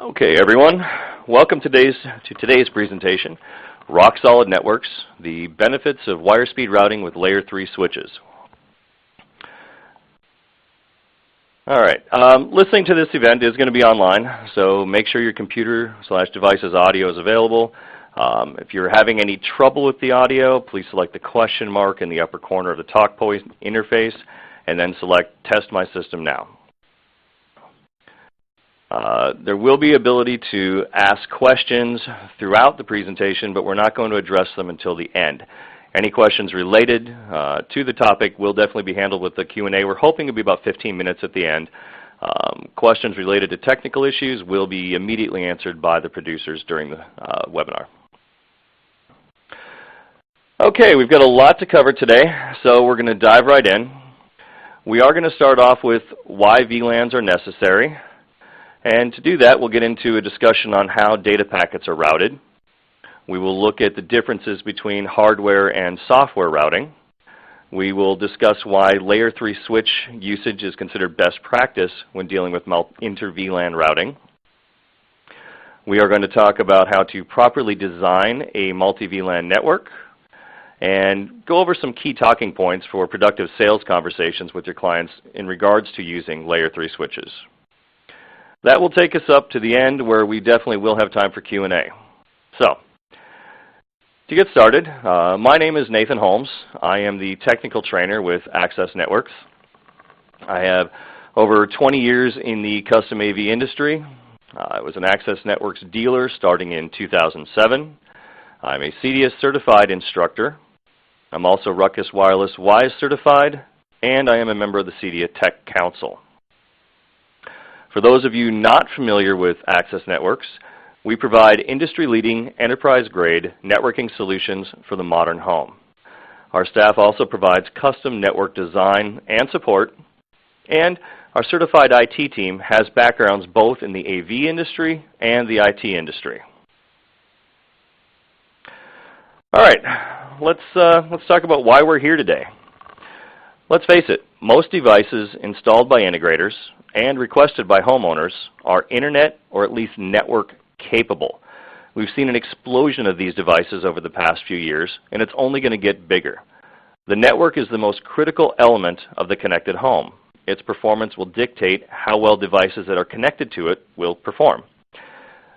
Okay, everyone. Welcome to today's presentation, Rock Solid Networks, the benefits of wire speed routing with layer 3 switches. All right, listening to this event is going to be online, so make sure your computer/device's audio is available. If you're having any trouble with the audio, please select the question mark in the upper corner of the talk point interface and then select Test My System Now. There will be ability to ask questions throughout the presentation, but we're not going to address them until the end. Any questions related to the topic will definitely be handled with the Q&A. We're hoping it'll be about 15 minutes at the end. Questions related to technical issues will be immediately answered by the producers during the webinar. Okay, we've got a lot to cover today, so we're going to dive right in. We are going to start off with why VLANs are necessary. And to do that, we'll get into a discussion on how data packets are routed. We will look at the differences between hardware and software routing. We will discuss why layer 3 switch usage is considered best practice when dealing with inter-VLAN routing. We are going to talk about how to properly design a multi-VLAN network and go over some key talking points for productive sales conversations with your clients in regards to using layer 3 switches. That will take us up to the end where we definitely will have time for Q&A. So, to get started, my name is Nathan Holmes. I am the technical trainer with Access Networks. I have over 20 years in the custom AV industry. I was an Access Networks dealer starting in 2007. I'm a CDS certified instructor. I'm also Ruckus Wireless WISE certified, and I am a member of the CDS Tech Council. For those of you not familiar with Access Networks, we provide industry-leading, enterprise-grade networking solutions for the modern home. Our staff also provides custom network design and support, and our certified IT team has backgrounds both in the AV industry and the IT industry. All right, let's talk about why we're here today. Let's face it, most devices installed by integrators and requested by homeowners are internet or at least network capable. We've seen an explosion of these devices over the past few years, and it's only going to get bigger. The network is the most critical element of the connected home. Its performance will dictate how well devices that are connected to it will perform.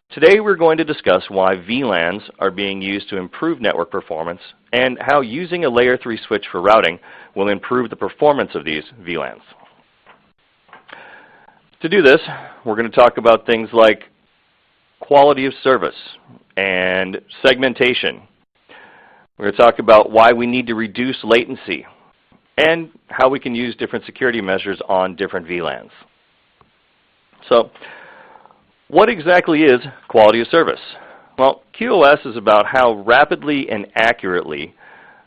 Today we're going to discuss why VLANs are being used to improve network performance and how using a layer 3 switch for routing will improve the performance of these VLANs. To do this, we're going to talk about things like quality of service and segmentation. We're going to talk about why we need to reduce latency and how we can use different security measures on different VLANs. So, what exactly is quality of service? Well, QoS is about how rapidly and accurately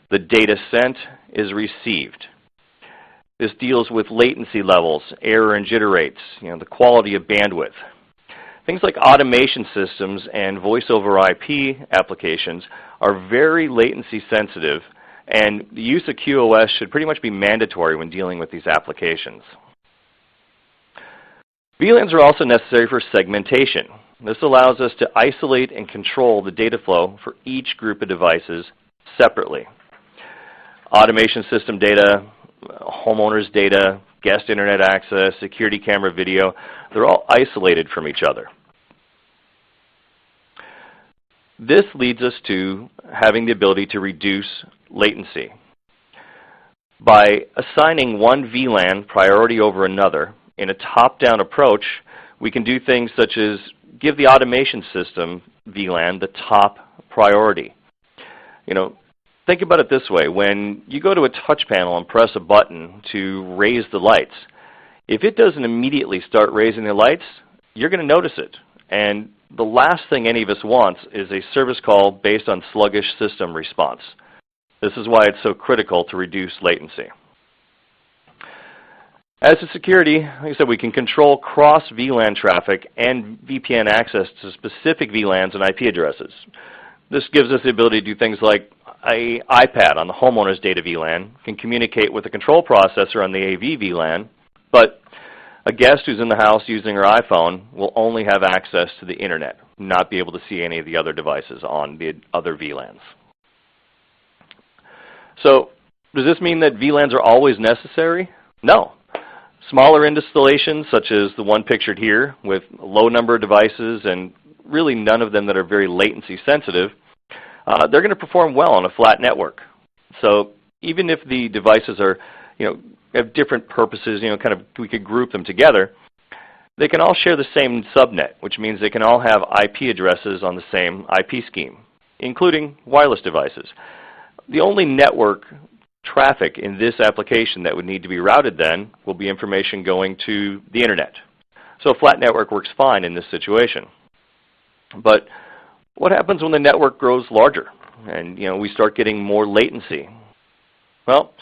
the data sent is received. This deals with latency levels, error and jitter rates, the quality of bandwidth. Things like automation systems and voice over IP applications are very latency sensitive, and the use of QoS should pretty much be mandatory when dealing with these applications. VLANs are also necessary for segmentation. This allows us to isolate and control the data flow for each group of devices separately. Automation system data, homeowners data, guest internet access, security camera video, they're all isolated from each other. This leads us to having the ability to reduce latency. By assigning one VLAN priority over another in a top-down approach, we can do things such as give the automation system VLAN the top priority. Think about it this way. When you go to a touch panel and press a button to raise the lights, if it doesn't immediately start raising the lights, you're going to notice it. And the last thing any of us wants is a service call based on sluggish system response. This is why it's so critical to reduce latency. As to security, like I said, we can control cross-VLAN traffic and VPN access to specific VLANs and IP addresses. This gives us the ability to do things like an iPad on the homeowner's data VLAN can communicate with a control processor on the AV VLAN, but a guest who's in the house using their iPhone will only have access to the internet, not be able to see any of the other devices on the other VLANs. So does this mean that VLANs are always necessary? No. Smaller installations, such as the one pictured here, with a low number of devices and really none of them that are very latency sensitive, they're going to perform well on a flat network. So even if the devices are, have different purposes, we could group them together, they can all share the same subnet, which means they can all have IP addresses on the same IP scheme, including wireless devices. The only network traffic in this application that would need to be routed then will be information going to the internet. So a flat network works fine in this situation. But what happens when the network grows larger and we start getting more latency? Well,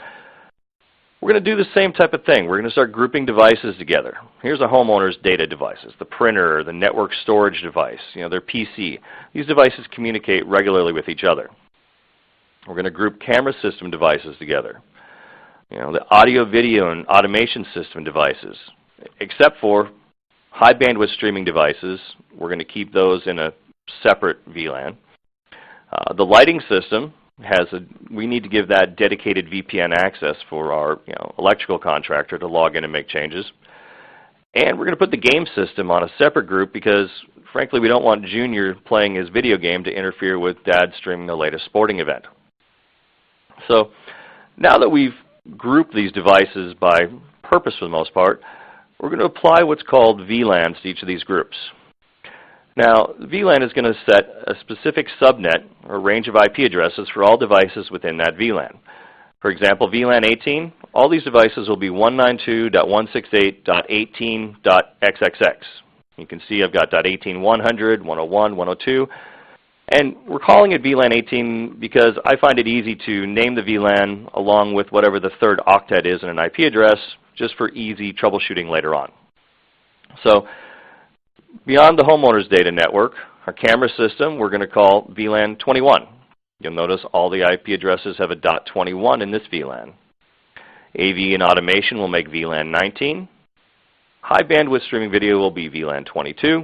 we're going to do the same type of thing. We're going to start grouping devices together. Here's a homeowner's data devices, the printer, the network storage device, their PC. These devices communicate regularly with each other. We're going to group camera system devices together. The audio, video, and automation system devices. Except for high bandwidth streaming devices, we're going to keep those in a separate VLAN. The lighting system we need to give that dedicated VPN access for our electrical contractor to log in and make changes. And we're going to put the game system on a separate group because, frankly, we don't want Junior playing his video game to interfere with Dad streaming the latest sporting event. So now that we've grouped these devices by purpose for the most part, we're going to apply what's called VLANs to each of these groups. Now, VLAN is going to set a specific subnet or range of IP addresses for all devices within that VLAN. For example, VLAN 18, all these devices will be 192.168.18.xxx. You can see I've got .18 100, 101, 102. And we're calling it VLAN 18 because I find it easy to name the VLAN along with whatever the third octet is in an IP address, just for easy troubleshooting later on. So beyond the homeowner's data network, our camera system we're going to call VLAN 21. You'll notice all the IP addresses have a .21 in this VLAN. AV and automation will make VLAN 19. High bandwidth streaming video will be VLAN 22.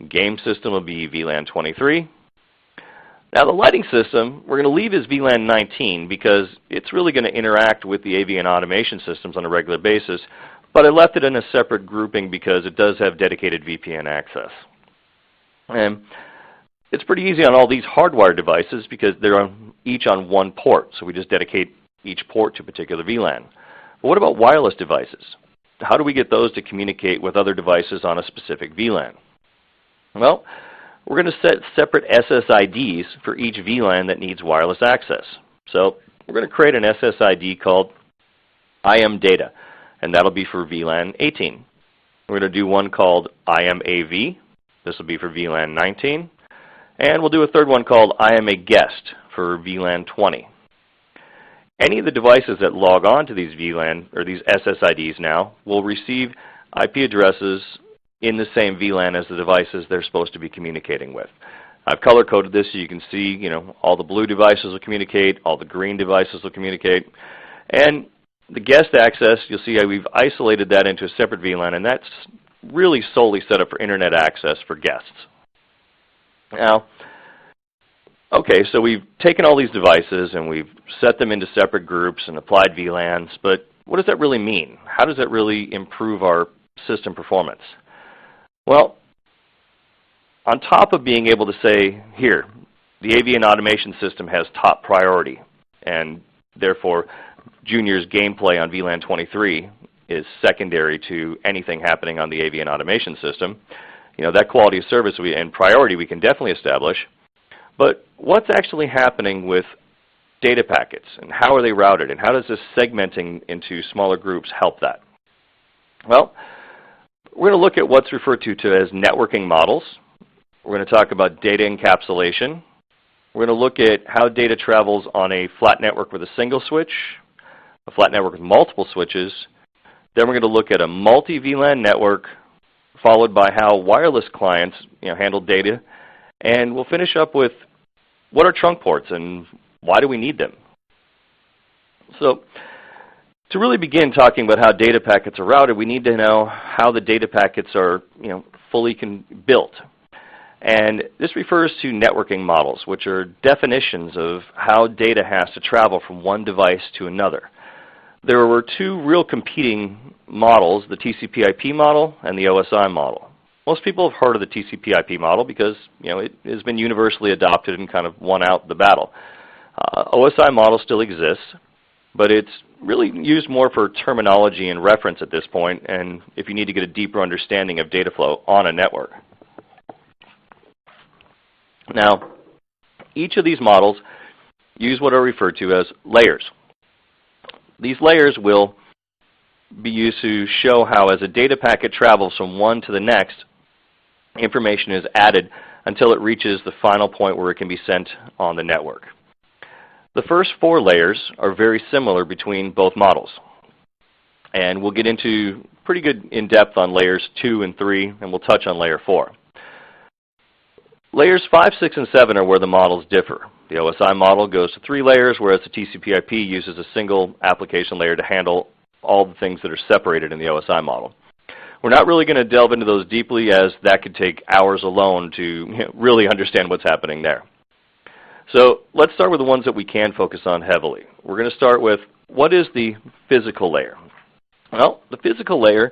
Game system will be VLAN 23. Now the lighting system, we're going to leave as VLAN 19 because it's really going to interact with the AV and automation systems on a regular basis, but I left it in a separate grouping because it does have dedicated VPN access. And it's pretty easy on all these hardwired devices because they're each on one port, so we just dedicate each port to a particular VLAN. But what about wireless devices? How do we get those to communicate with other devices on a specific VLAN? Well, we're going to set separate SSIDs for each VLAN that needs wireless access. So we're going to create an SSID called IMData, and that'll be for VLAN 18. We're going to do one called IMAV. This will be for VLAN 19. And we'll do a third one called IMAGuest for VLAN 20. Any of the devices that log on to these VLAN or these SSIDs now will receive IP addresses in the same VLAN as the devices they're supposed to be communicating with. I've color-coded this so you can see, all the blue devices will communicate, all the green devices will communicate. And the guest access, you'll see how we've isolated that into a separate VLAN, and that's really solely set up for internet access for guests. Now, okay, so we've taken all these devices and we've set them into separate groups and applied VLANs, but what does that really mean? How does that really improve our system performance? Well, on top of being able to say, here, the AV and automation system has top priority, and therefore Junior's gameplay on VLAN 23 is secondary to anything happening on the AV and automation system. That quality of service and priority we can definitely establish. But what's actually happening with data packets, and how are they routed, and how does this segmenting into smaller groups help that? Well, we're going to look at what's referred to as networking models. We're going to talk about data encapsulation. We're going to look at how data travels on a flat network with a single switch, a flat network with multiple switches. Then we're going to look at a multi-VLAN network, followed by how wireless clients handle data. And we'll finish up with what are trunk ports and why do we need them? So, To really begin talking about how data packets are routed, we need to know how the data packets are fully built. And this refers to networking models, which are definitions of how data has to travel from one device to another. There were two real competing models, the TCP/IP model and the OSI model. Most people have heard of the TCP/IP model because it has been universally adopted and kind of won out the battle. OSI model still exists, but it's really used more for terminology and reference at this point, and if you need to get a deeper understanding of data flow on a network. Now, each of these models use what are referred to as layers. These layers will be used to show how, as a data packet travels from one to the next, information is added until it reaches the final point where it can be sent on the network. The first four layers are very similar between both models. And we'll get into pretty good in-depth on layers 2 and 3, and we'll touch on layer 4. Layers 5, 6, and 7 are where the models differ. The OSI model goes to 3 layers, whereas the TCP/IP uses a single application layer to handle all the things that are separated in the OSI model. We're not really going to delve into those deeply, as that could take hours alone to really understand what's happening there. So let's start with the ones that we can focus on heavily. We're going to start with, what is the physical layer? Well, the physical layer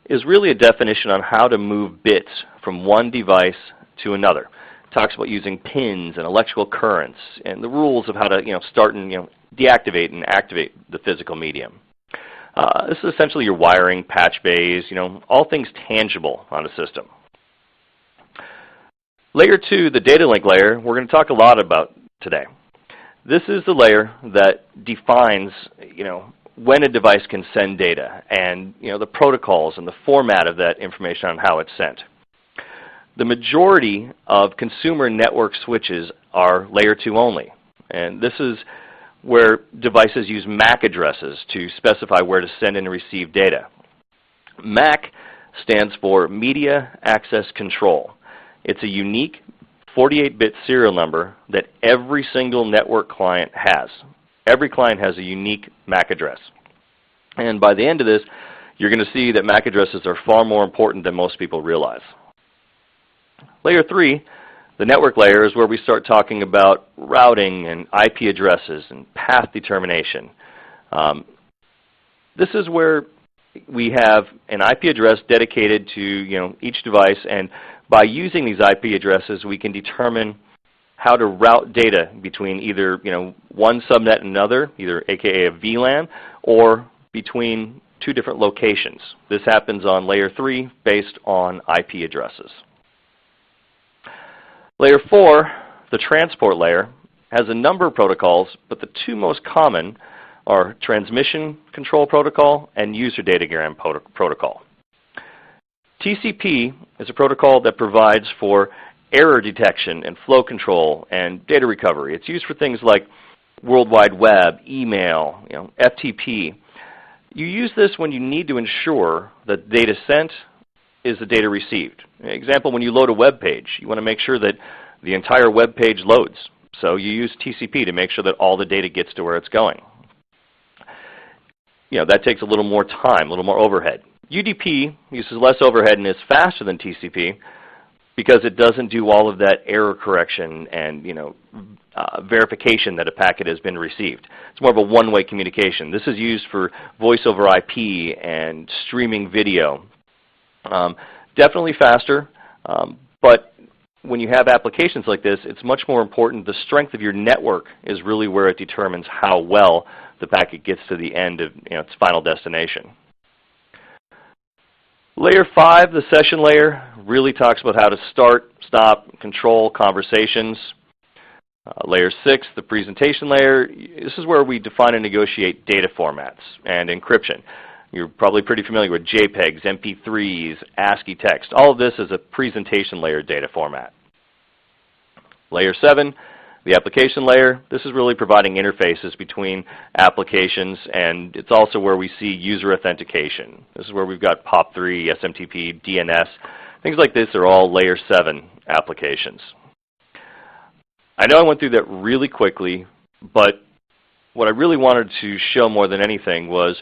is really a definition on how to move bits from one device to another. It talks about using pins and electrical currents and the rules of how to start and deactivate and activate the physical medium. This is essentially your wiring, patch bays, all things tangible on a system. Layer 2, the data link layer, we're going to talk a lot about today. This is the layer that defines, when a device can send data and, the protocols and the format of that information on how it's sent. The majority of consumer network switches are layer 2 only, and this is where devices use MAC addresses to specify where to send and receive data. MAC stands for Media Access Control. It's a unique 48-bit serial number that every single network client has. Every client has a unique MAC address. And by the end of this, you're going to see that MAC addresses are far more important than most people realize. Layer 3, the network layer, is where we start talking about routing and IP addresses and path determination. This is where we have an IP address dedicated to each device, and by using these IP addresses, we can determine how to route data between either one subnet and another, either aka a VLAN, or between 2 different locations. This happens on layer 3 based on IP addresses. Layer 4, the transport layer, has a number of protocols, but the 2 most common are Transmission Control Protocol and User Datagram Protocol. TCP is a protocol that provides for error detection and flow control and data recovery. It's used for things like World Wide Web, email, FTP. You use this when you need to ensure that data sent is the data received. Example, when you load a web page, you want to make sure that the entire web page loads. So you use TCP to make sure that all the data gets to where it's going. That takes a little more time, a little more overhead. UDP uses less overhead and is faster than TCP because it doesn't do all of that error correction and verification that a packet has been received. It's more of a one-way communication. This is used for voice over IP and streaming video. Definitely faster, but when you have applications like this, it's much more important. The strength of your network is really where it determines how well the packet gets to the end of its final destination. Layer 5, the session layer, really talks about how to start, stop, control conversations. Layer 6, the presentation layer, this is where we define and negotiate data formats and encryption. You're probably pretty familiar with JPEGs, MP3s, ASCII text. All of this is a presentation layer data format. Layer 7, the application layer, this is really providing interfaces between applications, and it's also where we see user authentication. This is where we've got POP3, SMTP, DNS. Things like this are all layer 7 applications. I know I went through that really quickly, but what I really wanted to show more than anything was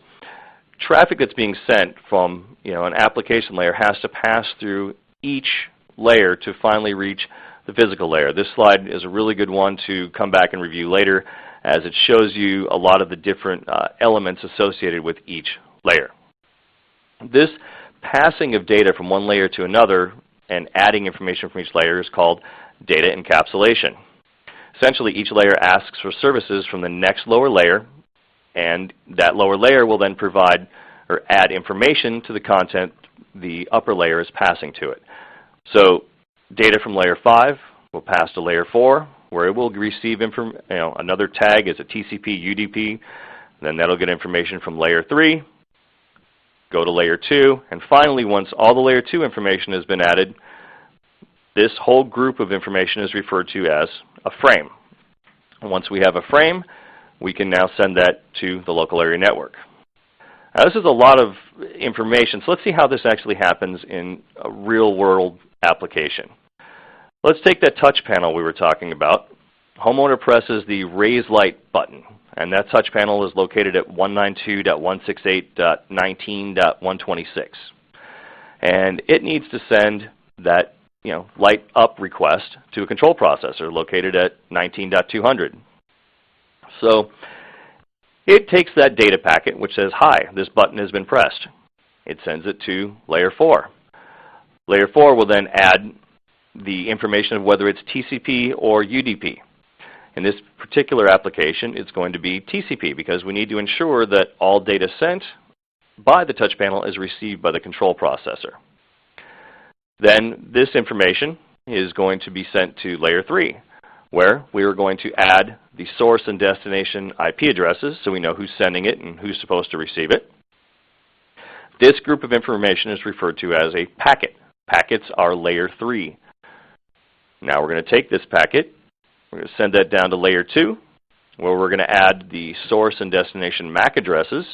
traffic that's being sent from an application layer has to pass through each layer to finally reach the physical layer. This slide is a really good one to come back and review later, as it shows you a lot of the different elements associated with each layer. This passing of data from one layer to another and adding information from each layer is called data encapsulation. Essentially, each layer asks for services from the next lower layer, and that lower layer will then provide or add information to the content the upper layer is passing to it. So data from layer 5 will pass to layer 4, where it will receive another tag as a TCP UDP. Then that'll get information from layer 3, go to layer 2, and finally, once all the layer 2 information has been added, this whole group of information is referred to as a frame. And once we have a frame, we can now send that to the local area network. Now, this is a lot of information, so let's see how this actually happens in a real-world application. Let's take that touch panel we were talking about. Homeowner presses the Raise Light button, and that touch panel is located at 192.168.19.126. And it needs to send that light up request to a control processor located at 19.200. So it takes that data packet which says, "Hi, this button has been pressed." It sends it to layer 4. Layer 4 will then add the information of whether it's TCP or UDP. In this particular application, it's going to be TCP because we need to ensure that all data sent by the touch panel is received by the control processor. Then this information is going to be sent to layer 3, where we are going to add the source and destination IP addresses so we know who's sending it and who's supposed to receive it. This group of information is referred to as a packet. Packets are layer 3. Now we're going to take this packet, we're going to send that down to layer 2, where we're going to add the source and destination MAC addresses,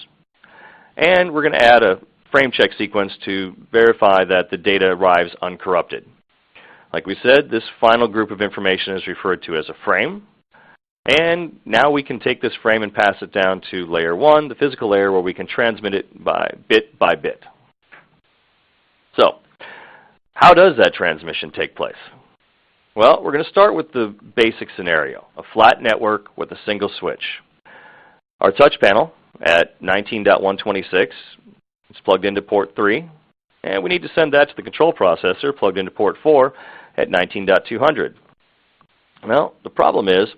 and we're going to add a frame check sequence to verify that the data arrives uncorrupted. Like we said, this final group of information is referred to as a frame. And now we can take this frame and pass it down to layer 1, the physical layer, where we can transmit it by bit. So how does that transmission take place? Well, we're going to start with the basic scenario, a flat network with a single switch. Our touch panel at 19.126 is plugged into port 3, and we need to send that to the control processor plugged into port 4 at 19.200. Well, the problem is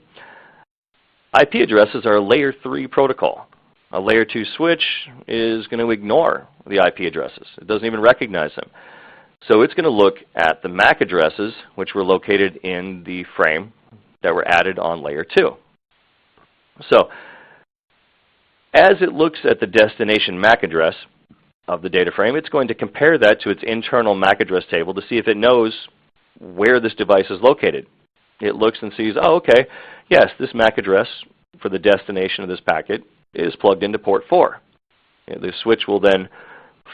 IP addresses are a layer 3 protocol. A layer 2 switch is going to ignore the IP addresses. It doesn't even recognize them. So it's going to look at the MAC addresses, which were located in the frame that were added on layer 2. So as it looks at the destination MAC address of the data frame, it's going to compare that to its internal MAC address table to see if it knows where this device is located. It looks and sees, oh, okay, yes, this MAC address for the destination of this packet is plugged into port 4. The switch will then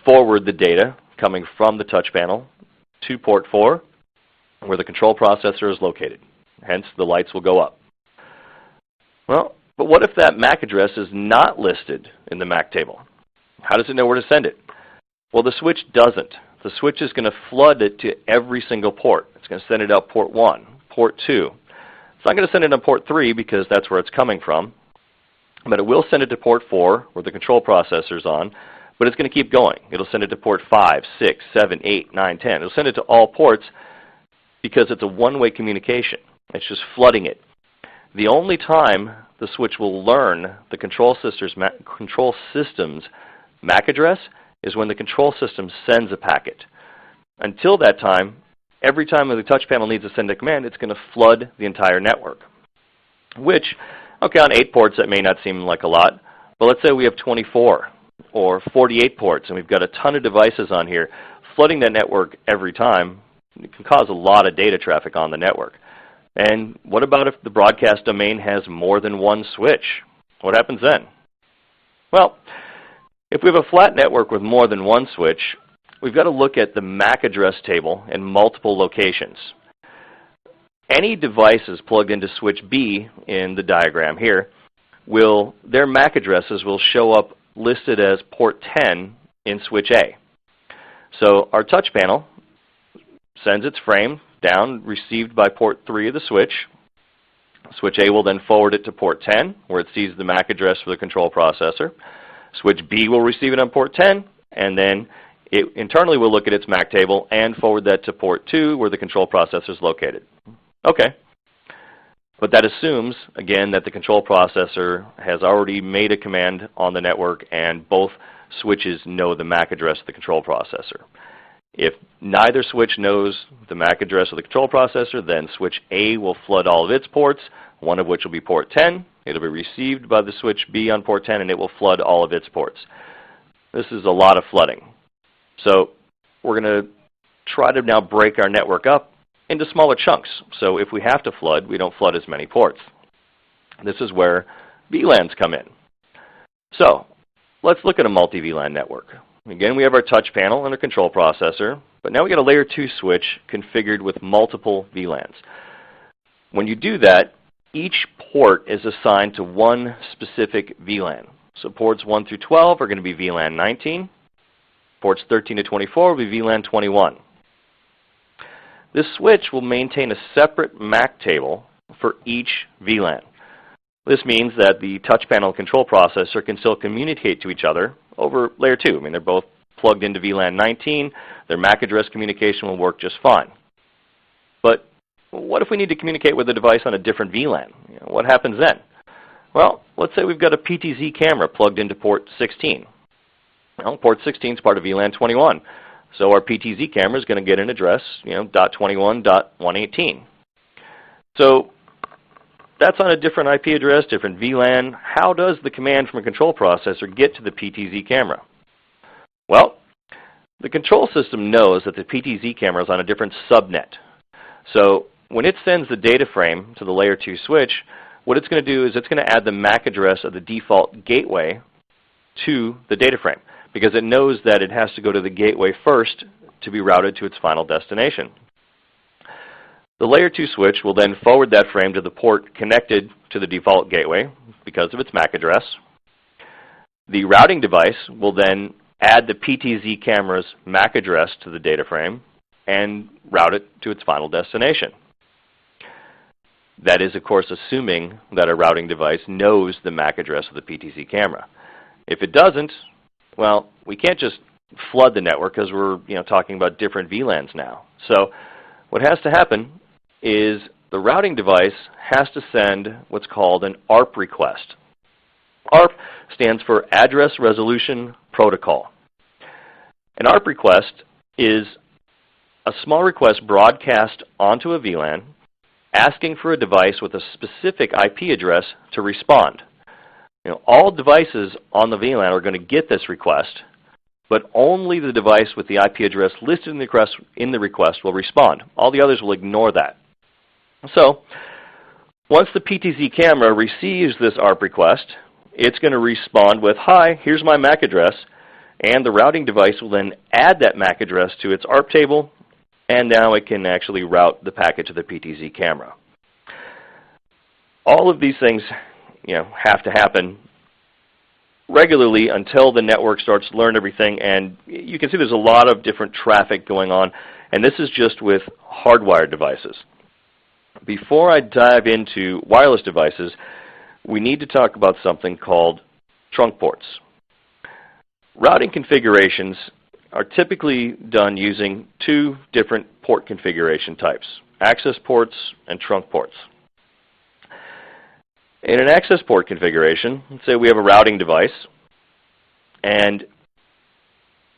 forward the data coming from the touch panel to port 4, where the control processor is located. Hence, the lights will go up. Well, but what if that MAC address is not listed in the MAC table? How does it know where to send it? Well, the switch doesn't. The switch is going to flood it to every single port. It's going to send it out port 1, port 2. It's not going to send it on port 3 because that's where it's coming from, but it will send it to port 4 where the control processor is on, but it's going to keep going. It'll send it to port 5, 6, 7, 8, 9, 10. It'll send it to all ports because it's a one-way communication. It's just flooding it. The only time the switch will learn the control system's MAC address is when the control system sends a packet. Until that time, every time the touch panel needs to send a command, it's going to flood the entire network. Which, okay, on 8 ports that may not seem like a lot, but let's say we have 24 or 48 ports and we've got a ton of devices on here. Flooding that network every time can cause a lot of data traffic on the network. And what about if the broadcast domain has more than one switch? What happens then? Well, if we have a flat network with more than one switch, we've got to look at the MAC address table in multiple locations. Any devices plugged into switch B in the diagram here, their MAC addresses will show up listed as port 10 in switch A. So our touch panel sends its frame down, received by port 3 of the switch. Switch A will then forward it to port 10, where it sees the MAC address for the control processor. Switch B will receive it on port 10, and then it internally will look at its MAC table and forward that to port 2, where the control processor is located. Okay. But that assumes, again, that the control processor has already made a command on the network and both switches know the MAC address of the control processor. If neither switch knows the MAC address of the control processor, then switch A will flood all of its ports, one of which will be port 10. It will be received by the switch B on port 10, and it will flood all of its ports. This is a lot of flooding. So we're going to try to now break our network up into smaller chunks. So if we have to flood, we don't flood as many ports. This is where VLANs come in. So let's look at a multi-VLAN network. Again, we have our touch panel and a control processor, but now we got a layer 2 switch configured with multiple VLANs. When you do that, each port is assigned to one specific VLAN. So ports 1 through 12 are going to be VLAN 19. Ports 13 to 24 will be VLAN 21. This switch will maintain a separate MAC table for each VLAN. This means that the touch panel control processor can still communicate to each other over layer 2. I mean, they're both plugged into VLAN 19. Their MAC address communication will work just fine. But what if we need to communicate with a device on a different VLAN? What happens then? Well, let's say we've got a PTZ camera plugged into port 16. Well, port 16 is part of VLAN 21. So our PTZ camera is going to get an address, .21.118. So that's on a different IP address, different VLAN. How does the command from a control processor get to the PTZ camera? Well, the control system knows that the PTZ camera is on a different subnet. So when it sends the data frame to the layer 2 switch, what it's going to do is it's going to add the MAC address of the default gateway to the data frame, because it knows that it has to go to the gateway first to be routed to its final destination. The layer 2 switch will then forward that frame to the port connected to the default gateway because of its MAC address. The routing device will then add the PTZ camera's MAC address to the data frame and route it to its final destination. That is, of course, assuming that a routing device knows the MAC address of the PTZ camera. If it doesn't, well, we can't just flood the network because we're talking about different VLANs now. So what has to happen is the routing device has to send what's called an ARP request. ARP stands for Address Resolution Protocol. An ARP request is a small request broadcast onto a VLAN asking for a device with a specific IP address to respond. All devices on the VLAN are going to get this request, but only the device with the IP address listed in the request will respond. All the others will ignore that. So once the PTZ camera receives this ARP request, it's going to respond with, "Hi, here's my MAC address," and the routing device will then add that MAC address to its ARP table, and now it can actually route the packet to the PTZ camera. All of these things have to happen regularly until the network starts to learn everything, and you can see there's a lot of different traffic going on, and this is just with hardwired devices. Before I dive into wireless devices, we need to talk about something called trunk ports. Routing configurations are typically done using two different port configuration types: access ports and trunk ports. In an access port configuration, let's say we have a routing device, and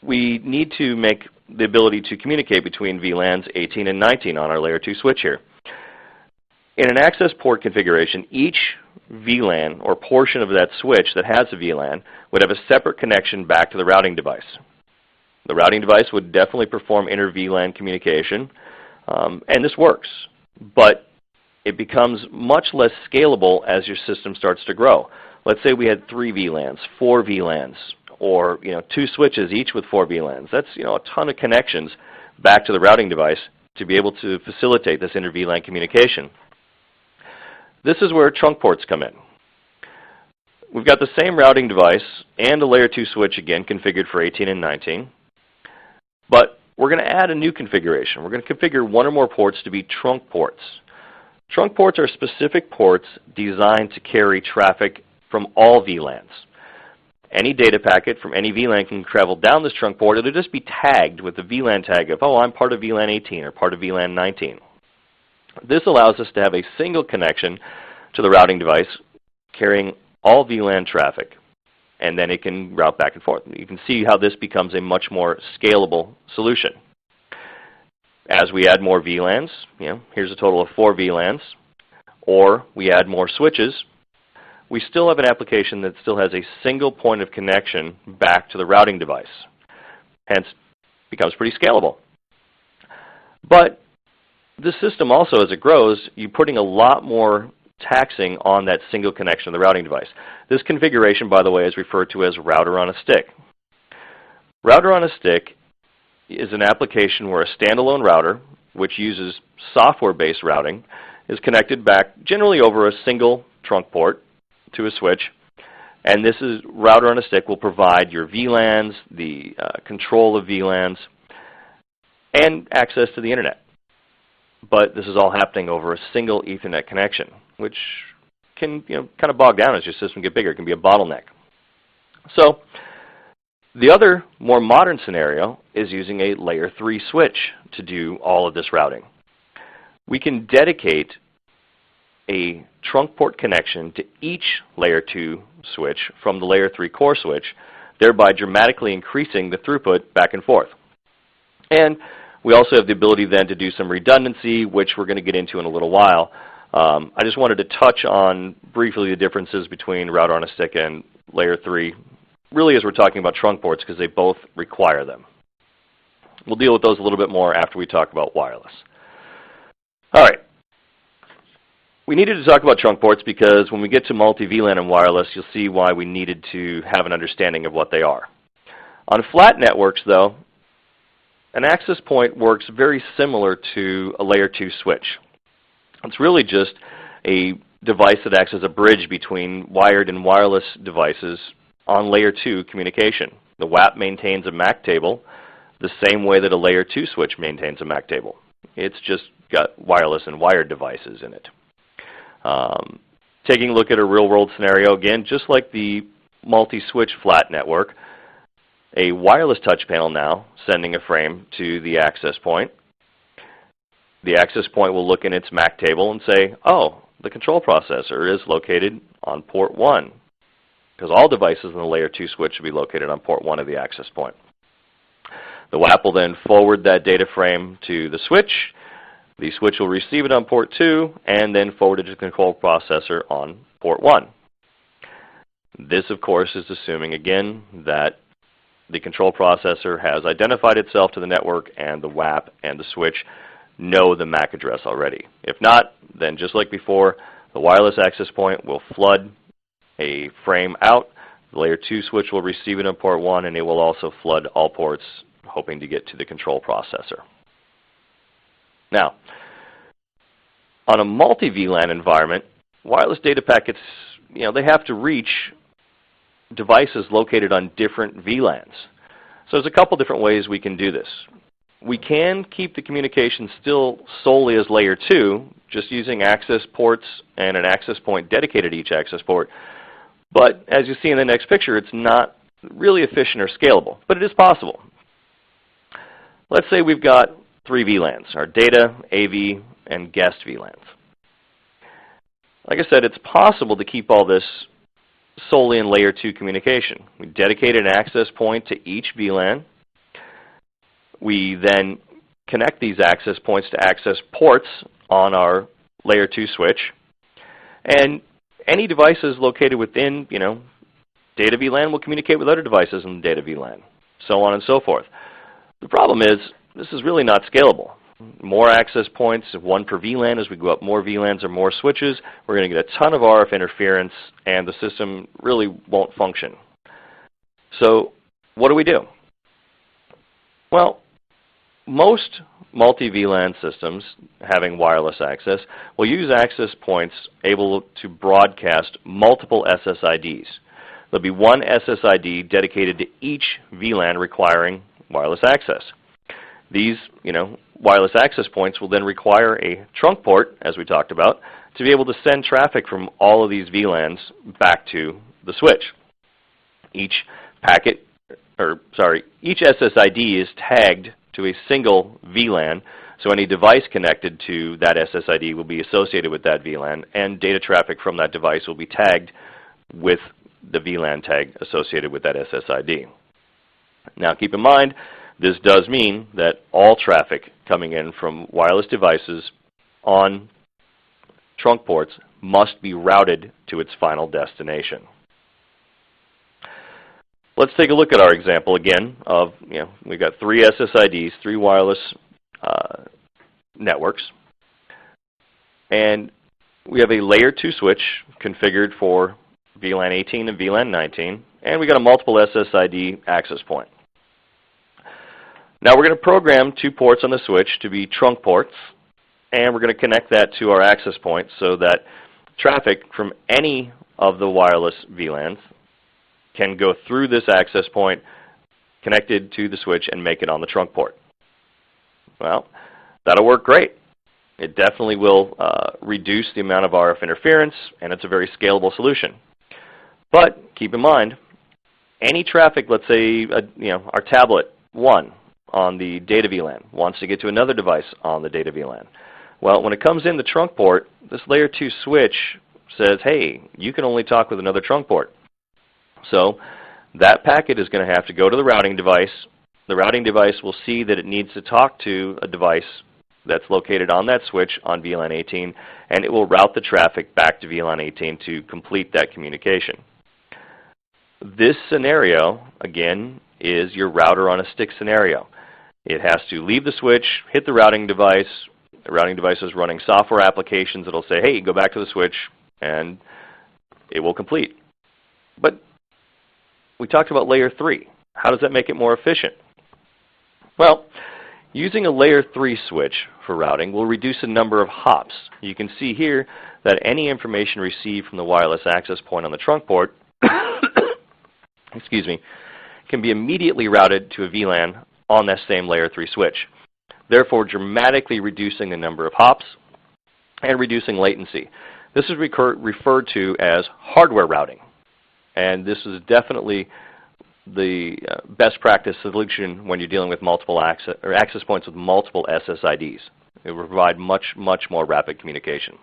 we need to make the ability to communicate between VLANs 18 and 19 on our layer 2 switch here. In an access port configuration, each VLAN or portion of that switch that has a VLAN would have a separate connection back to the routing device. The routing device would definitely perform inter-VLAN communication, and this works, but it becomes much less scalable as your system starts to grow. Let's say we had 3 VLANs, 4 VLANs, or 2 switches each with 4 VLANs. That's a ton of connections back to the routing device to be able to facilitate this inter-VLAN communication. This is where trunk ports come in. we've got the same routing device and a layer 2 switch again configured for 18 and 19. But we're going to add a new configuration. We're going to configure one or more ports to be trunk ports. Trunk ports are specific ports designed to carry traffic from all VLANs. Any data packet from any VLAN can travel down this trunk port. It'll just be tagged with the VLAN tag of, oh, I'm part of VLAN 18 or part of VLAN 19. This allows us to have a single connection to the routing device carrying all VLAN traffic, and then it can route back and forth. You can see how this becomes a much more scalable solution. As we add more VLANs, here's a total of 4 VLANs, or we add more switches, we still have an application that still has a single point of connection back to the routing device. Hence, becomes pretty scalable. But this system also, as it grows, you're putting a lot more taxing on that single connection to the routing device. This configuration, by the way, is referred to as router on a stick. Router on a stick is an application where a standalone router, which uses software-based routing, is connected back generally over a single trunk port to a switch. And this is router on a stick will provide your VLANs, the control of VLANs, and access to the internet. But this is all happening over a single Ethernet connection, which can kind of bog down as your system gets bigger. It can be a bottleneck. So the other more modern scenario is using a layer 3 switch to do all of this routing. We can dedicate a trunk port connection to each layer 2 switch from the layer 3 core switch, thereby dramatically increasing the throughput back and forth. And we also have the ability then to do some redundancy, which we're going to get into in a little while. I just wanted to touch on briefly the differences between router on a stick and layer 3, really as we're talking about trunk ports, because they both require them. We'll deal with those a little bit more after we talk about wireless. All right. We needed to talk about trunk ports because when we get to multi-VLAN and wireless, you'll see why we needed to have an understanding of what they are. On flat networks, though, an access point works very similar to a layer 2 switch. It's really just a device that acts as a bridge between wired and wireless devices on layer 2 communication. The WAP maintains a MAC table the same way that a layer 2 switch maintains a MAC table. It's just got wireless and wired devices in it. Taking a look at a real-world scenario, again, just like the multi-switch flat network, a wireless touch panel now sending a frame to the access point. The access point will look in its MAC table and say, oh, the control processor is located on port 1, because all devices in the layer 2 switch should be located on port 1 of the access point. The WAP will then forward that data frame to the switch. The switch will receive it on port 2 and then forward it to the control processor on port 1. This, of course, is assuming, again, that the control processor has identified itself to the network and the WAP and the switch know the MAC address already. If not, then just like before, the wireless access point will flood a frame out. The layer 2 switch will receive it on port 1, and it will also flood all ports, hoping to get to the control processor. Now, on a multi-VLAN environment, wireless data packets, they have to reach devices located on different VLANs. So there's a couple different ways we can do this. We can keep the communication still solely as layer 2, just using access ports and an access point dedicated to each access port. But as you see in the next picture, it's not really efficient or scalable, but it is possible. Let's say we've got 3 VLANs, our data, AV, and guest VLANs. Like I said, it's possible to keep all this solely in layer 2 communication. We dedicate an access point to each VLAN. We then connect these access points to access ports on our layer 2 switch. And any devices located within, data VLAN will communicate with other devices in the data VLAN, so on and so forth. The problem is, this is really not scalable. More access points, 1 per VLAN. As we go up more VLANs or more switches, we're going to get a ton of RF interference, and the system really won't function. So what do? Well, most multi-VLAN systems having wireless access will use access points able to broadcast multiple SSIDs. there'll be one SSID dedicated to each VLAN requiring wireless access. These, wireless access points will then require a trunk port, as we talked about, to be able to send traffic from all of these VLANs back to the switch. Each SSID is tagged to a single VLAN, so any device connected to that SSID will be associated with that VLAN, and data traffic from that device will be tagged with the VLAN tag associated with that SSID. Now keep in mind, this does mean that all traffic coming in from wireless devices on trunk ports must be routed to its final destination. Let's take a look at our example again of, we've got 3 SSIDs, 3 wireless networks, and we have a layer 2 switch configured for VLAN 18 and VLAN 19, and we got a multiple SSID access point. Now we're going to program 2 ports on the switch to be trunk ports, and we're going to connect that to our access point so that traffic from any of the wireless VLANs can go through this access point, connected to the switch, and make it on the trunk port. Well, that'll work great. It definitely will reduce the amount of RF interference, and it's a very scalable solution. But keep in mind, any traffic, let's say, our tablet 1 on the data VLAN wants to get to another device on the data VLAN. Well, when it comes in the trunk port, this layer 2 switch says, hey, you can only talk with another trunk port. So that packet is going to have to go to the routing device. The routing device will see that it needs to talk to a device that's located on that switch on VLAN 18, and it will route the traffic back to VLAN 18 to complete that communication. This scenario, again, is your router on a stick scenario. It has to leave the switch, hit the routing device. The routing device is running software applications that will say, hey, go back to the switch, and it will complete. But we talked about layer 3. How does that make it more efficient? Well, using a layer 3 switch for routing will reduce the number of hops. You can see here that any information received from the wireless access point on the trunk port can be immediately routed to a VLAN on that same layer 3 switch, therefore dramatically reducing the number of hops and reducing latency. This is referred to as hardware routing, and this is definitely the best practice solution when you're dealing with multiple access points with multiple SSIDs. It will provide much more rapid communication.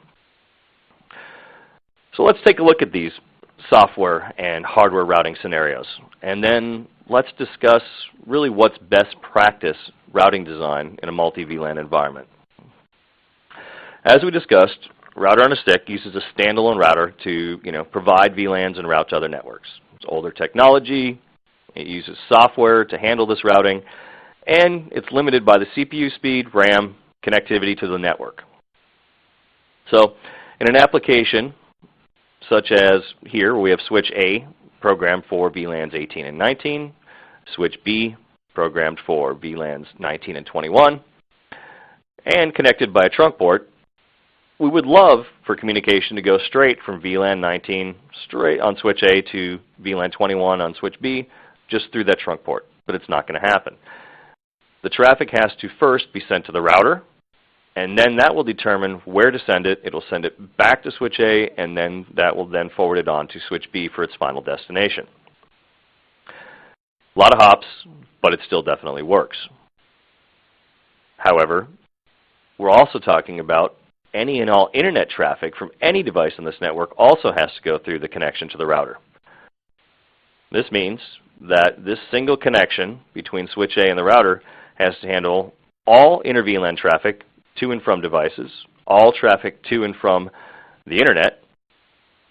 So let's take a look at these software and hardware routing scenarios, and then let's discuss really what's best practice routing design in a multi-VLAN environment. As we discussed, router on a stick uses a standalone router to provide VLANs and route to other networks. It's older technology. It uses software to handle this routing, and it's limited by the CPU speed, RAM, connectivity to the network. So in an application such as here, where we have switch A programmed for VLANs 18 and 19, switch B programmed for VLANs 19 and 21, and connected by a trunk port, we would love for communication to go straight from VLAN 19 straight on switch A to VLAN 21 on switch B, just through that trunk port, but it's not going to happen. The traffic has to first be sent to the router, and then that will determine where to send it. It will send it back to switch A, and then that will then forward it on to switch B for its final destination. A lot of hops, but it still definitely works. However, we're also talking about any and all internet traffic from any device on this network also has to go through the connection to the router. This means that this single connection between switch A and the router has to handle all inter-VLAN traffic to and from devices, all traffic to and from the internet,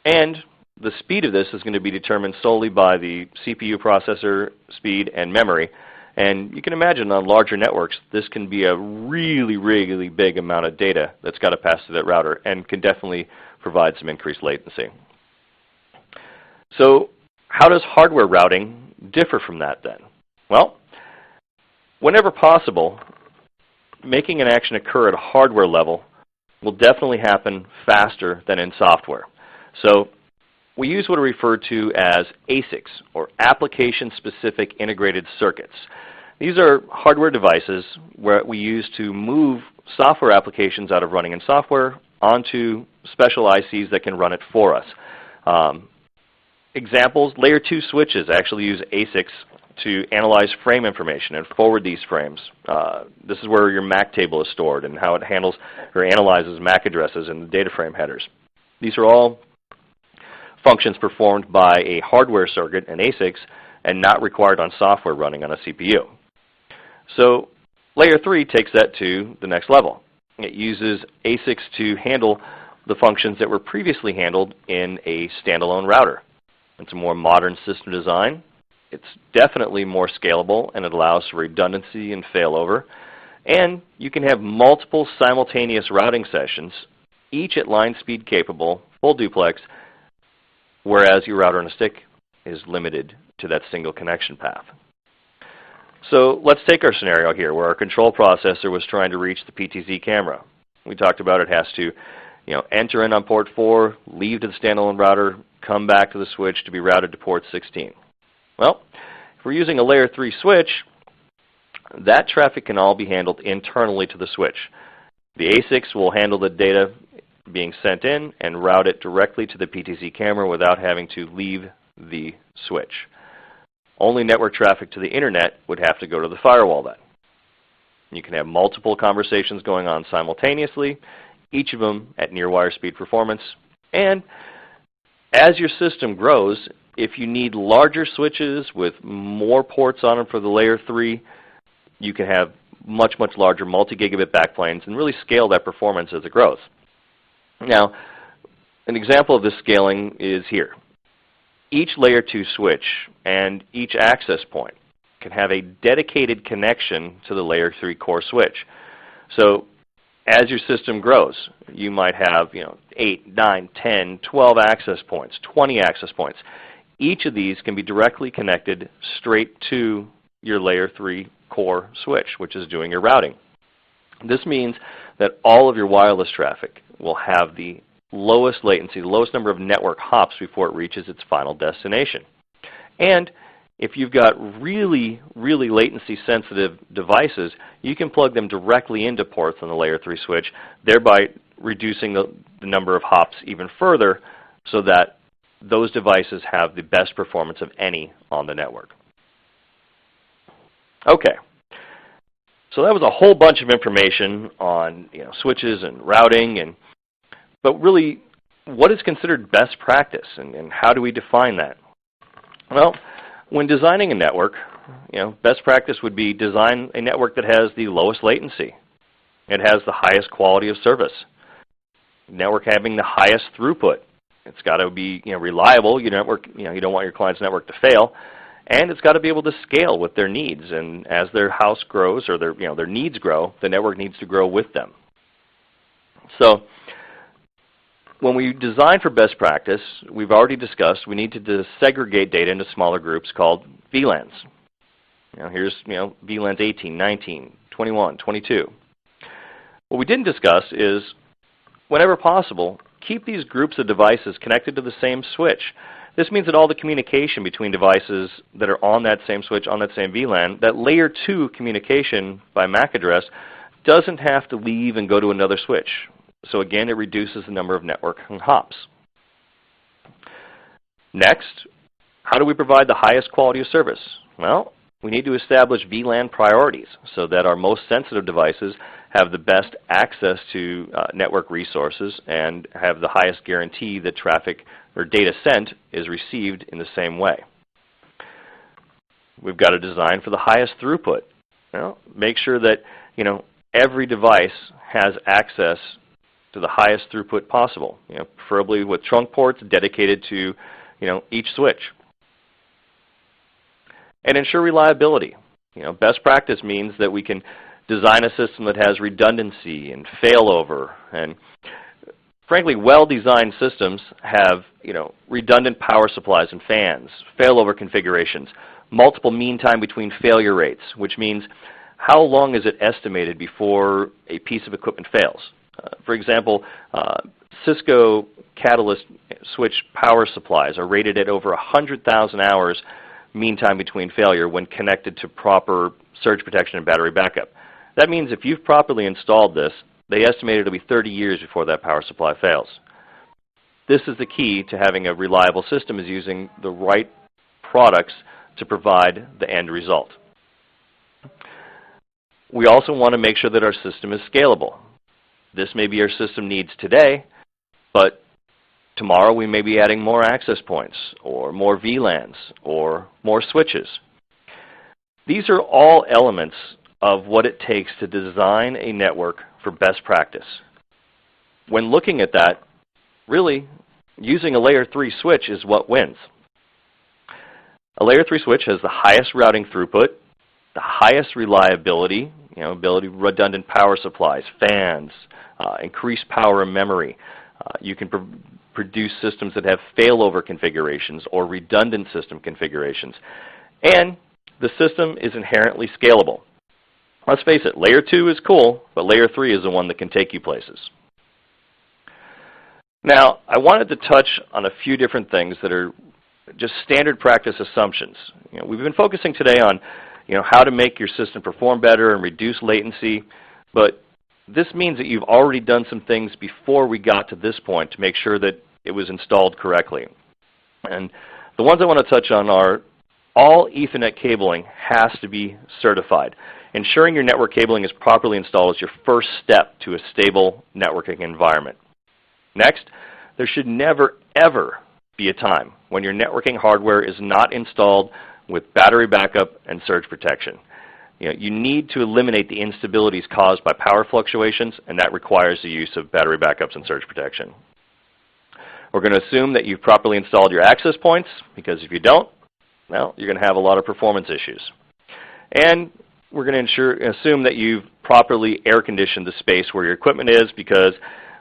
and the speed of this is going to be determined solely by the CPU processor speed and memory. And you can imagine on larger networks, this can be a really big amount of data that's got to pass through that router and can definitely provide some increased latency. So how does hardware routing differ from that then? Well, whenever possible, making an action occur at a hardware level will definitely happen faster than in software. So we use what are referred to as ASICs, or application-specific integrated circuits. These are hardware devices where we use to move software applications out of running in software onto special ICs that can run it for us. Examples, layer 2 switches actually use ASICs to analyze frame information and forward these frames. This is where your MAC table is stored and how it handles or analyzes MAC addresses and the data frame headers. These are all functions performed by a hardware circuit, an ASICs, and not required on software running on a CPU. So layer 3 takes that to the next level. It uses ASICs to handle the functions that were previously handled in a standalone router. It's a more modern system design. It's definitely more scalable, and it allows for redundancy and failover. And you can have multiple simultaneous routing sessions, each at line speed capable, full duplex, whereas your router on a stick is limited to that single connection path. So let's take our scenario here where our control processor was trying to reach the PTZ camera. We talked about it has to enter in on port 4, leave to the standalone router, come back to the switch to be routed to port 16. Well, if we're using a layer 3 switch, that traffic can all be handled internally to the switch. The ASICs will handle the data being sent in and route it directly to the PTZ camera without having to leave the switch. Only network traffic to the internet would have to go to the firewall then. You can have multiple conversations going on simultaneously, each of them at near wire speed performance. And as your system grows, if you need larger switches with more ports on them for the layer 3, you can have much, much larger multi-gigabit backplanes and really scale that performance as it grows. Now, an example of this scaling is here. Each layer 2 switch and each access point can have a dedicated connection to the layer 3 core switch. So as your system grows, you might have 8, 9, 10, 12 access points, 20 access points. Each of these can be directly connected straight to your layer 3 core switch, which is doing your routing. This means that all of your wireless traffic will have the lowest latency, the lowest number of network hops before it reaches its final destination. And if you've got really, really latency sensitive devices, you can plug them directly into ports on the layer 3 switch, thereby reducing the number of hops even further so that those devices have the best performance of any on the network. Okay. So that was a whole bunch of information on switches and routing, but really, what is considered best practice, and how do we define that? Well, when designing a network, best practice would be design a network that has the lowest latency. It has the highest quality of service. Network having the highest throughput. It's got to be reliable. You don't want your client's network to fail. And it's got to be able to scale with their needs. And as their house grows or their needs grow, the network needs to grow with them. So when we design for best practice, we've already discussed we need to segregate data into smaller groups called VLANs. Here's VLANs 18, 19, 21, 22. What we didn't discuss is, whenever possible, keep these groups of devices connected to the same switch. This means that all the communication between devices that are on that same switch, on that same VLAN, that layer 2 communication by MAC address doesn't have to leave and go to another switch. So again, it reduces the number of network hops. Next, how do we provide the highest quality of service? Well, we need to establish VLAN priorities so that our most sensitive devices have the best access to network resources and have the highest guarantee that traffic or data sent is received in the same way. We've got to design for the highest throughput. Make sure that every device has access to the highest throughput possible, preferably with trunk ports dedicated to each switch. And ensure reliability. Best practice means that we can design a system that has redundancy and failover. And frankly, well-designed systems have redundant power supplies and fans, failover configurations, multiple mean time between failure rates, which means how long is it estimated before a piece of equipment fails. For example, Cisco Catalyst switch power supplies are rated at over 100,000 hours mean time between failure when connected to proper surge protection and battery backup. That means if you've properly installed this, they estimate it'll be 30 years before that power supply fails. This is the key to having a reliable system, is using the right products to provide the end result. We also want to make sure that our system is scalable. This may be our system needs today, but tomorrow we may be adding more access points, or more VLANs, or more switches. These are all elements of what it takes to design a network for best practice. When looking at that, really, using a layer 3 switch is what wins. A layer 3 switch has the highest routing throughput, the highest reliability, redundant power supplies, fans, increased power and memory. You can produce systems that have failover configurations or redundant system configurations. And the system is inherently scalable. Let's face it, layer 2 is cool, but layer 3 is the one that can take you places. Now, I wanted to touch on a few different things that are just standard practice assumptions. We've been focusing today on how to make your system perform better and reduce latency, but this means that you've already done some things before we got to this point to make sure that it was installed correctly. And the ones I want to touch on are all Ethernet cabling has to be certified. Ensuring your network cabling is properly installed is your first step to a stable networking environment. Next, there should never, ever be a time when your networking hardware is not installed with battery backup and surge protection. You need to eliminate the instabilities caused by power fluctuations, and that requires the use of battery backups and surge protection. We're going to assume that you've properly installed your access points, because if you don't, well, you're going to have a lot of performance issues. And we're going to assume that you've properly air-conditioned the space where your equipment is, because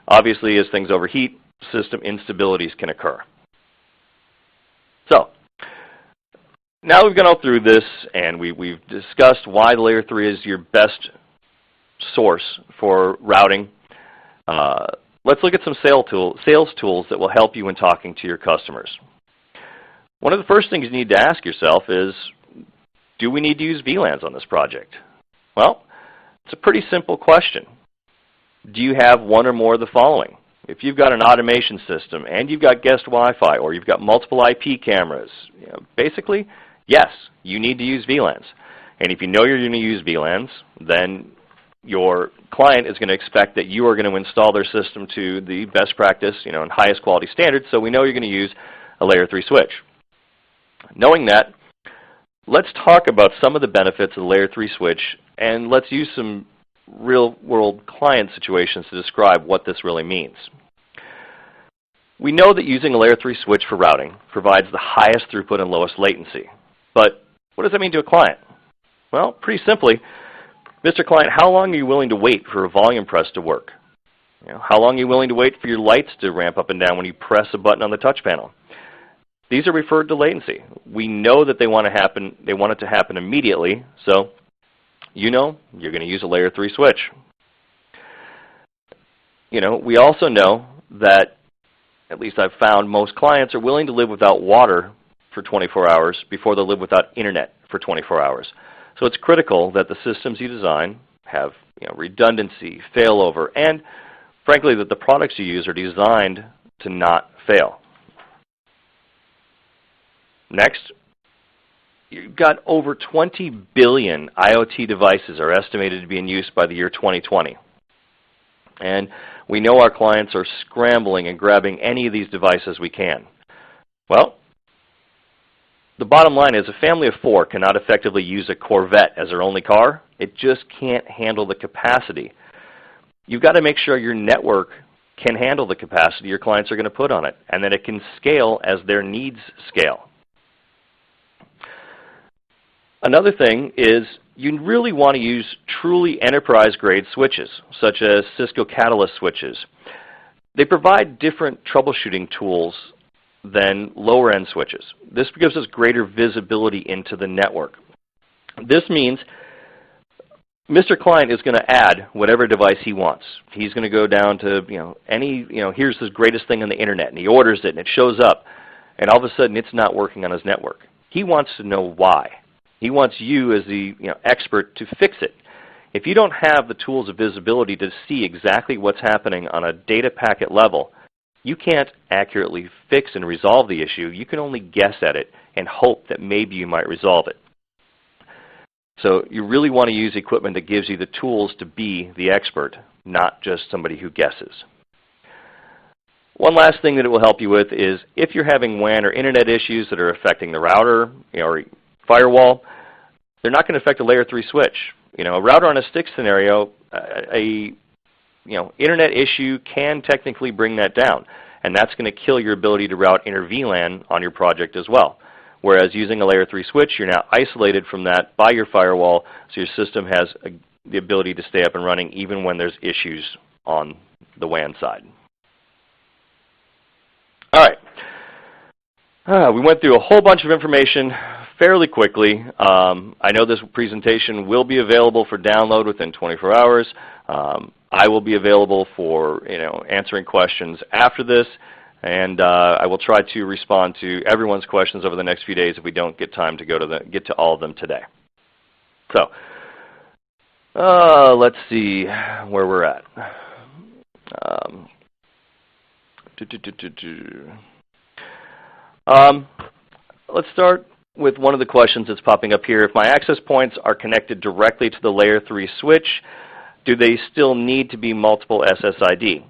obviously as things overheat, system instabilities can occur. So, now we've gone through this and we've discussed why the layer 3 is your best source for routing. Let's look at some sales tools that will help you when talking to your customers. One of the first things you need to ask yourself is, do we need to use VLANs on this project? Well, it's a pretty simple question. Do you have one or more of the following? If you've got an automation system and you've got guest Wi-Fi or you've got multiple IP cameras, basically, yes, you need to use VLANs. And if you know you're going to use VLANs, then your client is going to expect that you are going to install their system to the best practice, and highest quality standards, so we know you're going to use a layer 3 switch. Knowing that, let's talk about some of the benefits of the layer 3 switch, and let's use some real-world client situations to describe what this really means. We know that using a layer 3 switch for routing provides the highest throughput and lowest latency. But what does that mean to a client? Well, pretty simply, Mr. Client, how long are you willing to wait for a volume press to work? How long are you willing to wait for your lights to ramp up and down when you press a button on the touch panel? These are referred to latency. We know that they want it to happen immediately, so you're going to use a layer 3 switch. We also know that, at least I've found, most clients are willing to live without water for 24 hours before they'll live without internet for 24 hours. So it's critical that the systems you design have redundancy, failover, and frankly that the products you use are designed to not fail. Next, you've got over 20 billion IoT devices are estimated to be in use by the year 2020. And we know our clients are scrambling and grabbing any of these devices we can. Well, the bottom line is a family of 4 cannot effectively use a Corvette as their only car. It just can't handle the capacity. You've got to make sure your network can handle the capacity your clients are going to put on it, and that it can scale as their needs scale. Another thing is you really want to use truly enterprise-grade switches, such as Cisco Catalyst switches. They provide different troubleshooting tools than lower-end switches. This gives us greater visibility into the network. This means Mr. Client is going to add whatever device he wants. He's going to go down to, here's the greatest thing on the internet, and he orders it, and it shows up, and all of a sudden it's not working on his network. He wants to know why. He wants you as the expert to fix it. If you don't have the tools of visibility to see exactly what's happening on a data packet level, you can't accurately fix and resolve the issue. You can only guess at it and hope that maybe you might resolve it. So you really want to use equipment that gives you the tools to be the expert, not just somebody who guesses. One last thing that it will help you with is if you're having WAN or internet issues that are affecting the router or firewall, they're not going to affect a layer 3 switch. A router on a stick scenario, internet issue can technically bring that down, and that's going to kill your ability to route inter-VLAN on your project as well. Whereas using a layer 3 switch, you're now isolated from that by your firewall, so your system has the ability to stay up and running even when there's issues on the WAN side. All right. We went through a whole bunch of information fairly quickly. I know this presentation will be available for download within 24 hours. I will be available for answering questions after this. And I will try to respond to everyone's questions over the next few days if we don't get time to get to all of them today. So let's see where we're at. Let's start with one of the questions that's popping up here. If my access points are connected directly to the layer 3 switch, do they still need to be multiple SSID?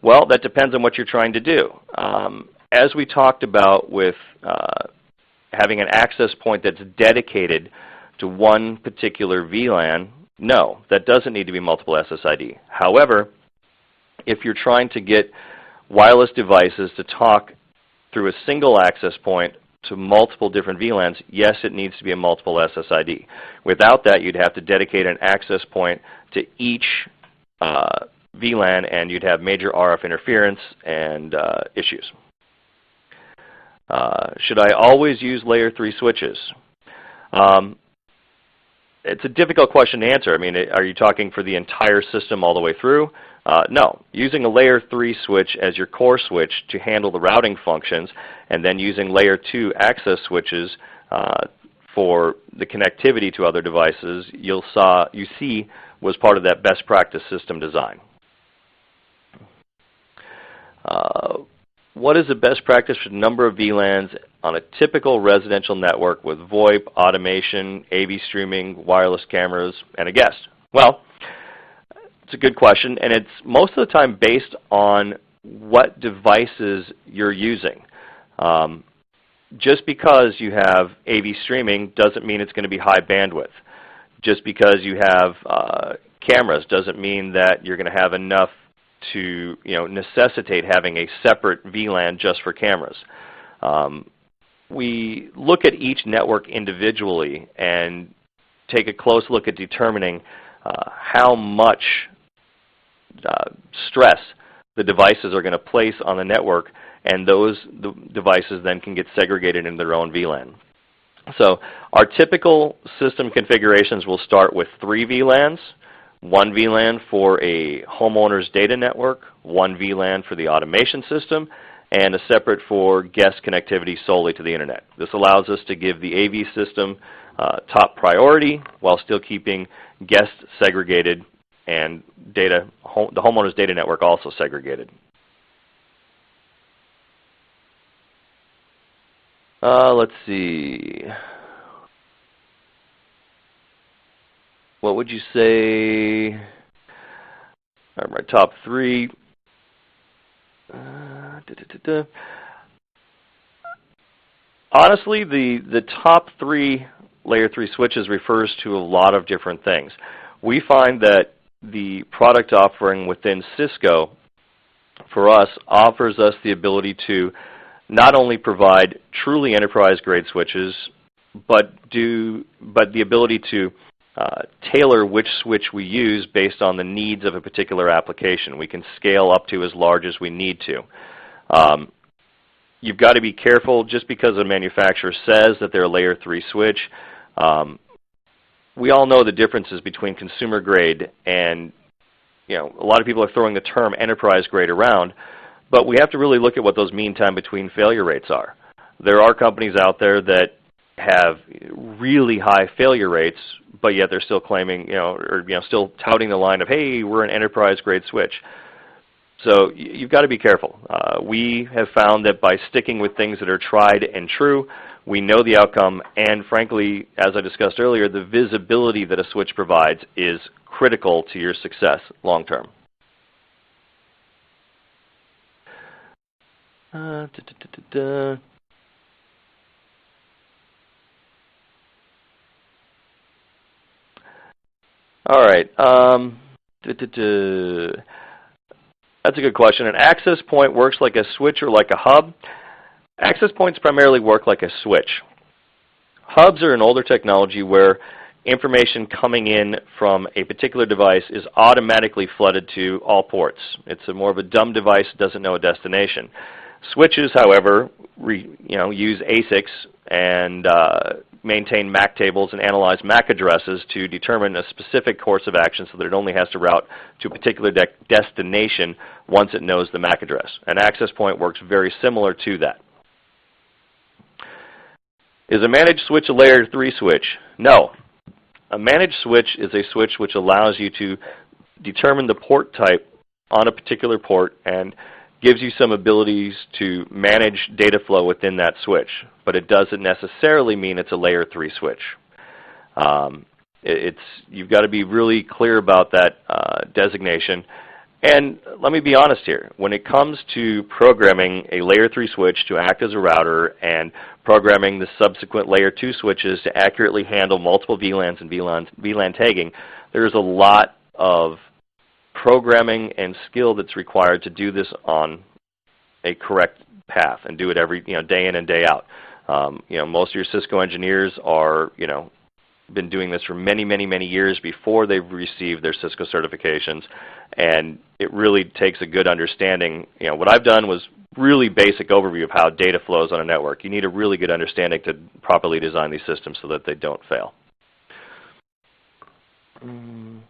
Well, that depends on what you're trying to do. As we talked about with having an access point that's dedicated to one particular VLAN, no, that doesn't need to be multiple SSID. However, if you're trying to get wireless devices to talk through a single access point to multiple different VLANs, yes, it needs to be a multiple SSID. Without that, you'd have to dedicate an access point to each VLAN, and you'd have major RF interference and issues. Should I always use layer 3 switches? It's a difficult question to answer. I mean, are you talking for the entire system all the way through? No. Using a layer 3 switch as your core switch to handle the routing functions, and then using layer 2 access switches for the connectivity to other devices, you see was part of that best practice system design. What is the best practice for the number of VLANs on a typical residential network with VoIP, automation, AV streaming, wireless cameras, and a guest? Well, it's a good question, and it's most of the time based on what devices you're using. Just because you have AV streaming doesn't mean it's going to be high bandwidth. Just because you have cameras doesn't mean that you're going to have enough to necessitate having a separate VLAN just for cameras. We look at each network individually and take a close look at determining how much stress the devices are going to place on the network, and those devices then can get segregated in their own VLAN. So our typical system configurations will start with 3 VLANs. 1 VLAN for a homeowner's data network, 1 VLAN for the automation system, and a separate for guest connectivity solely to the internet. This allows us to give the AV system top priority while still keeping guests segregated and the homeowner's data network also segregated. Let's see. What would you say are my top 3? Honestly, the top 3 layer 3 switches refers to a lot of different things. We find that the product offering within Cisco, for us, offers us the ability to not only provide truly enterprise-grade switches, but the ability to tailor which switch we use based on the needs of a particular application. We can scale up to as large as we need to. You've got to be careful just because a manufacturer says that they're a layer 3 switch. we all know the differences between consumer grade and, a lot of people are throwing the term enterprise grade around, but we have to really look at what those mean time between failure rates are. There are companies out there that have really high failure rates, but yet they're still claiming, still touting the line of, hey, we're an enterprise grade switch. So you've got to be careful. We have found that by sticking with things that are tried and true, we know the outcome, and frankly, as I discussed earlier, the visibility that a switch provides is critical to your success long term. All right. That's a good question. An access point works like a switch or like a hub. Access points primarily work like a switch. Hubs are an older technology where information coming in from a particular device is automatically flooded to all ports. It's more of a dumb device that doesn't know a destination. Switches, however, use ASICs and maintain MAC tables and analyze MAC addresses to determine a specific course of action so that it only has to route to a particular destination once it knows the MAC address. An access point works very similar to that. Is a managed switch a layer 3 switch? No. A managed switch is a switch which allows you to determine the port type on a particular port and gives you some abilities to manage data flow within that switch, but it doesn't necessarily mean it's a layer 3 switch. You've got to be really clear about that designation. And let me be honest here. When it comes to programming a layer 3 switch to act as a router and programming the subsequent layer 2 switches to accurately handle multiple VLANs and VLAN tagging, there's a lot of programming and skill that's required to do this on a correct path and do it every day in and day out. Most of your Cisco engineers are been doing this for many, many, many years before they've received their Cisco certifications, and it really takes a good understanding. What I've done was really basic overview of how data flows on a network. You need a really good understanding to properly design these systems so that they don't fail. In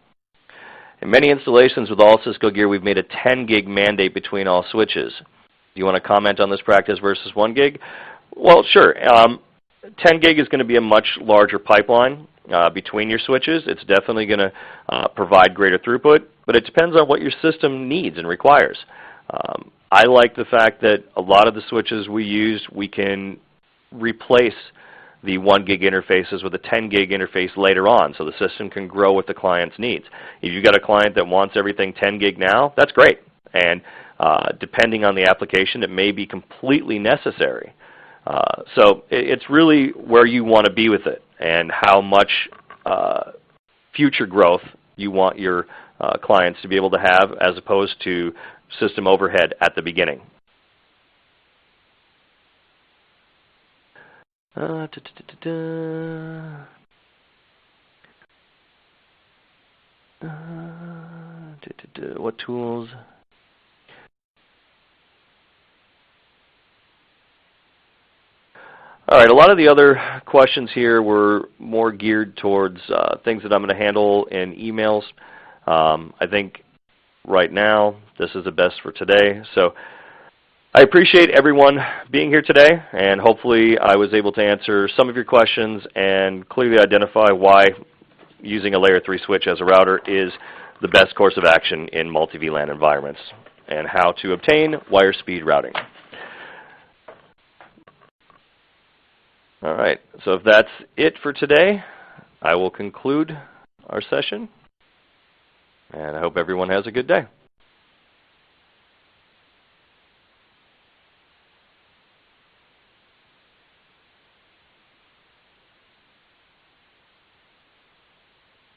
many installations with all Cisco gear, we've made a 10 gig mandate between all switches. Do you want to comment on this practice versus 1 gig? Well, sure. 10 gig is going to be a much larger pipeline between your switches. It's definitely going to provide greater throughput, but it depends on what your system needs and requires. I like the fact that a lot of the switches we use, we can replace the 1 gig interfaces with a 10 gig interface later on, so the system can grow with the client's needs. If you've got a client that wants everything 10 gig now, that's great. And depending on the application, it may be completely necessary. So it's really where you want to be with it and how much future growth you want your clients to be able to have as opposed to system overhead at the beginning. What tools? All right, a lot of the other questions here were more geared towards things that I'm going to handle in emails. I think right now this is the best for today. So I appreciate everyone being here today, and hopefully I was able to answer some of your questions and clearly identify why using a layer 3 switch as a router is the best course of action in multi-VLAN environments and how to obtain wire speed routing. All right, so if that's it for today, I will conclude our session, and I hope everyone has a good day.